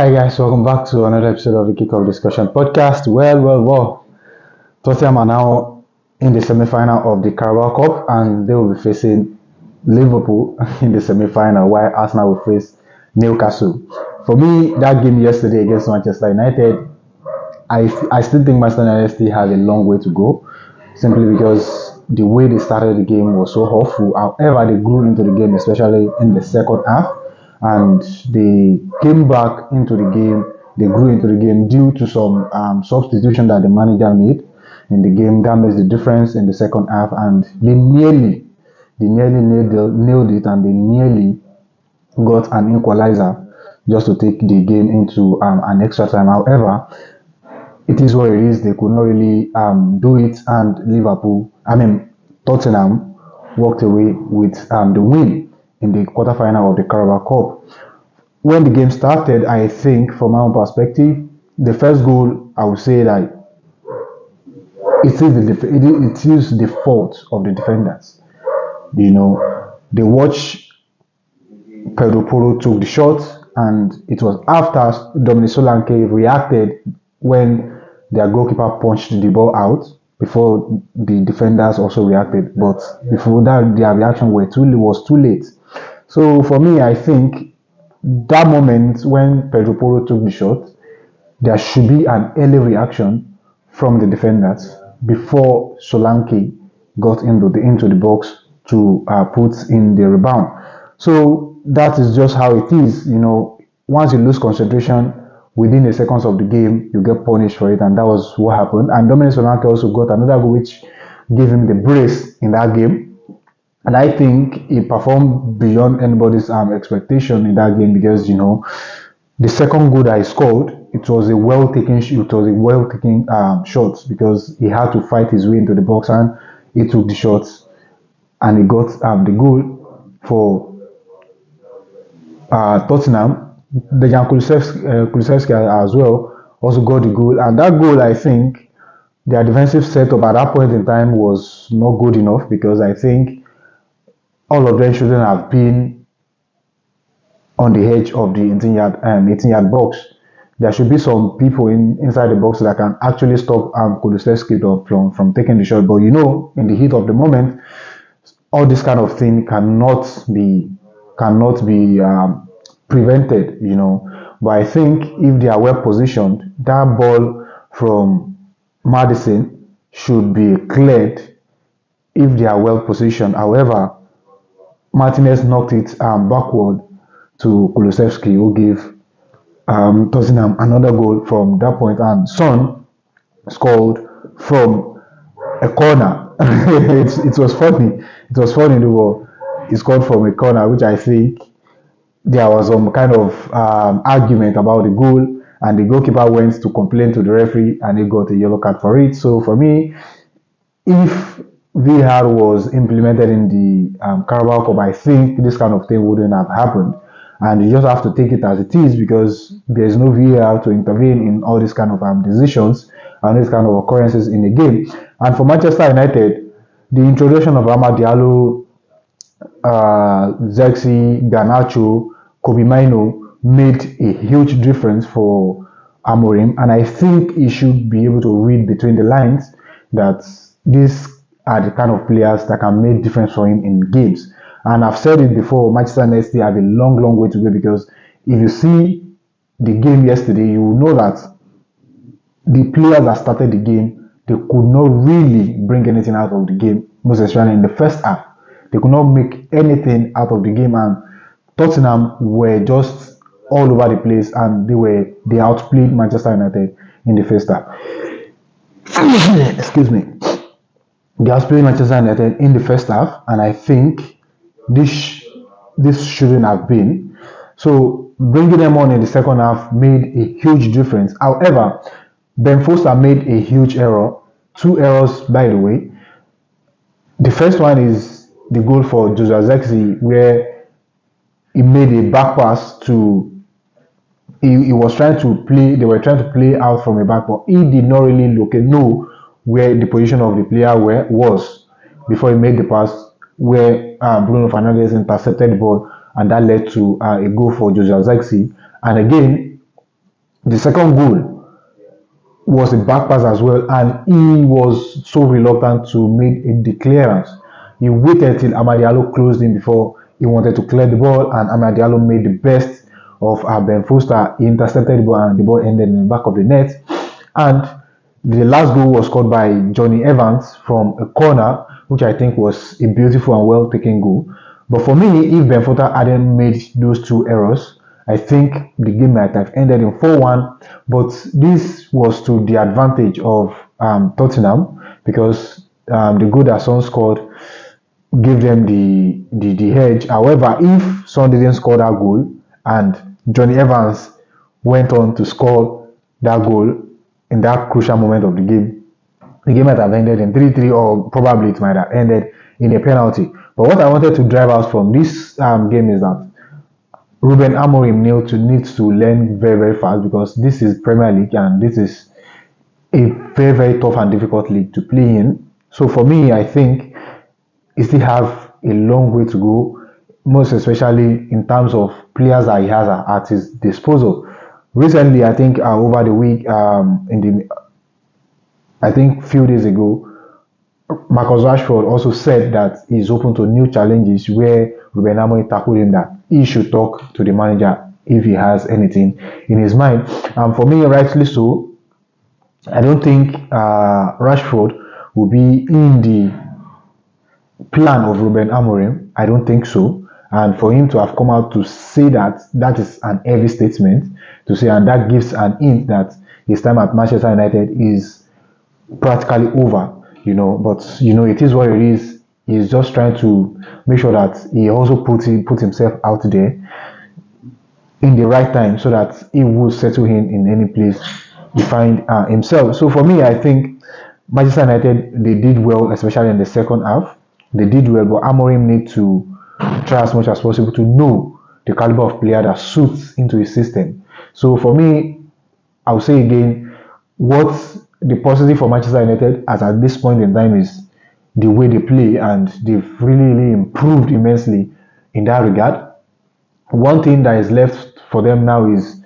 Hi guys, welcome back to another episode of the Kickoff Discussion Podcast. Well. Tottenham are now in the semi-final of the Carabao Cup, and they will be facing Liverpool in the semi-final, while Arsenal will face Newcastle. For me, that game yesterday against Manchester United, I still think Manchester United still have a long way to go, simply because the way they started the game was so awful. However, they grew into the game, especially in the second half, and they came back into the game. They grew into the game due to some substitution that the manager made in the game. That makes the difference in the second half, and they nearly nailed it, and they nearly got an equalizer just to take the game into an extra time. However, it is what it is. They could not really do it, and Tottenham walked away with the win in the quarterfinal of the Carabao Cup. When the game started, I think from my own perspective, the first goal, I would say that it is the fault of the defenders. They watch Pedro Porro took the shot, and it was after Dominic Solanke reacted when their goalkeeper punched the ball out before the defenders also reacted. But before that, their reaction was too late. So for me, I think that moment when Pedro Porro took the shot, there should be an early reaction from the defenders before Solanke got into the box to put in the rebound. So that is just how it is. Once you lose concentration within the seconds of the game, you get punished for it, and that was what happened. And Dominic Solanke also got another goal which gave him the brace in that game. And I think he performed beyond anybody's expectation in that game, because the second goal that he scored, it was a well taken shot, because he had to fight his way into the box, and he took the shots, and he got the goal for Tottenham. Dejan Kulusevski as well also got the goal, and that goal, I think their defensive setup at that point in time was not good enough, because I think all of them shouldn't have been on the edge of the 18-yard box. There should be some people inside the box that can actually stop Kulusevski from taking the shot. But in the heat of the moment, all this kind of thing cannot be prevented. But I think if they are well positioned, that ball from Madison should be cleared if they are well positioned. However, Martinez knocked it backward to Kulusevski, who gave Tottenham another goal from that point, and Son scored from a corner. it was funny. It was funny. He scored from a corner, which I think there was some kind of argument about the goal, and the goalkeeper went to complain to the referee, and he got a yellow card for it. So for me, if VAR was implemented in the Carabao Cup, I think this kind of thing wouldn't have happened. And you just have to take it as it is, because there is no VAR to intervene in all these kind of decisions and these kind of occurrences in the game. And for Manchester United, the introduction of Amad Diallo, Zirkzee, Garnacho, Kobe Mino made a huge difference for Amorim, and I think he should be able to read between the lines that these are the kind of players that can make difference for him in games. And I've said it before, Manchester United still have a long way to go, because if you see the game yesterday, you will know that the players that started the game, they could not really bring anything out of the game, most especially in the first half. They could not make anything out of the game, and Tottenham were just all over the place, and they outplayed Manchester United in the first half. Excuse me. They outplayed Manchester United in the first half, and I think this shouldn't have been. So bringing them on in the second half made a huge difference. However, Ben Foster made a huge error. 2 errors, by the way. The first one is the goal for Zirkzee, where he made a back pass to. He was trying to play. They were trying to play out from a back, but he did not really know where the position of the player was before he made the pass, where Bruno Fernandes intercepted the ball, and that led to a goal for Zirkzee. And again, The second goal was a back pass as well, and he was so reluctant to make a clearance. He waited till Amad Diallo closed in before he wanted to clear the ball, and Amad Diallo made the best of Ben Foster. He intercepted the ball, and the ball ended in the back of the net. And the last goal was scored by Johnny Evans from a corner, which I think was a beautiful and well taken goal. But for me, if Ben Foster hadn't made those two errors, I think the game might have ended in 4-1. But this was to the advantage of Tottenham, because the goal that Son scored gave them the edge. However, if Son didn't score that goal and Johnny Evans went on to score that goal in that crucial moment of the game might have ended in 3-3, or probably it might have ended in a penalty. But what I wanted to drive out from this game is that Ruben Amorim needs to learn very, very fast, because this is Premier League and this is a very, very tough and difficult league to play in. So for me, I think he still have a long way to go, most especially in terms of players that he has at his disposal. Recently, I think over the week, I think few days ago, Marcus Rashford also said that he's open to new challenges, where Ruben Amorim tackled him that he should talk to the manager if he has anything in his mind. And for me, rightly so, I don't think Rashford will be in the plan of Ruben Amorim. I don't think so. And for him to have come out to say that, that is an heavy statement to say, and that gives an hint that his time at Manchester United is practically over. But it is what it is. He's just trying to make sure that he also put himself out there in the right time, so that he will settle in any place he find himself. So for me, I think Manchester United, they did well, especially in the second half. They did well, but Amorim need to try as much as possible to know the caliber of player that suits into his system. So for me, I'll say again, what the positive for Manchester United as at this point in time is the way they play, and they've really improved immensely in that regard. One thing that is left for them now is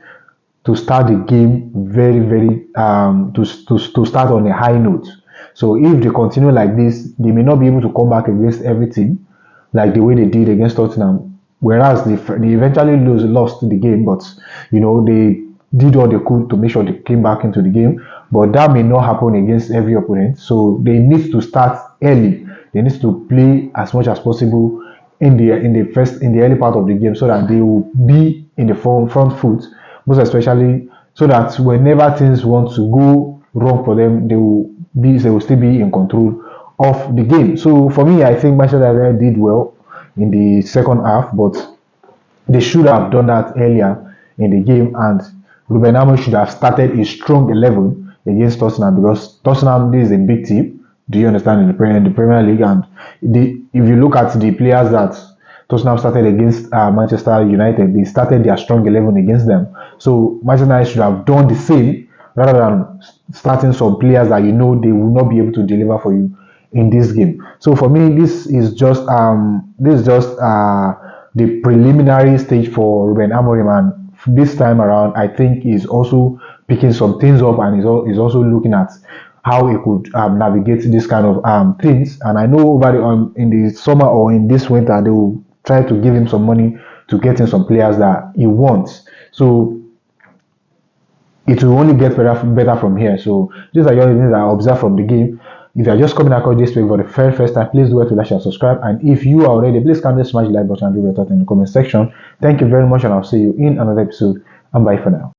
to start the game very to start on a high note. So if they continue like this, they may not be able to come back against everything like the way they did against Tottenham. Whereas they eventually lost the game, but they did all they could to make sure they came back into the game. But that may not happen against every opponent. So they need to start early. They need to play as much as possible in the early part of the game, so that they will be in the front foot, most especially so that whenever things want to go wrong for them, they will still be in control of the game. So for me, I think Manchester United did well in the second half, but they should have done that earlier in the game, and Ruben Amorim should have started a strong 11 against Tottenham, because Tottenham, this is a big team. Do you understand, in the Premier League? And if you look at the players that Tottenham started against Manchester United, they started their strong 11 against them. So Manchester United should have done the same, rather than starting some players that they will not be able to deliver for you in this game. So for me, this is just the preliminary stage for Ruben Amorim, and this time around, I think he's also picking some things up, and he's also looking at how he could navigate this kind of things. And I know over in the summer or in this winter, they will try to give him some money to get in some players that he wants. So it will only get better from here. So these are just the things I observed from the game. If you are just coming across this week for the very first time, please do well to like and subscribe. And if you are already, please kindly smash the like button and leave your thoughts in the comment section. Thank you very much, and I'll see you in another episode. And bye for now.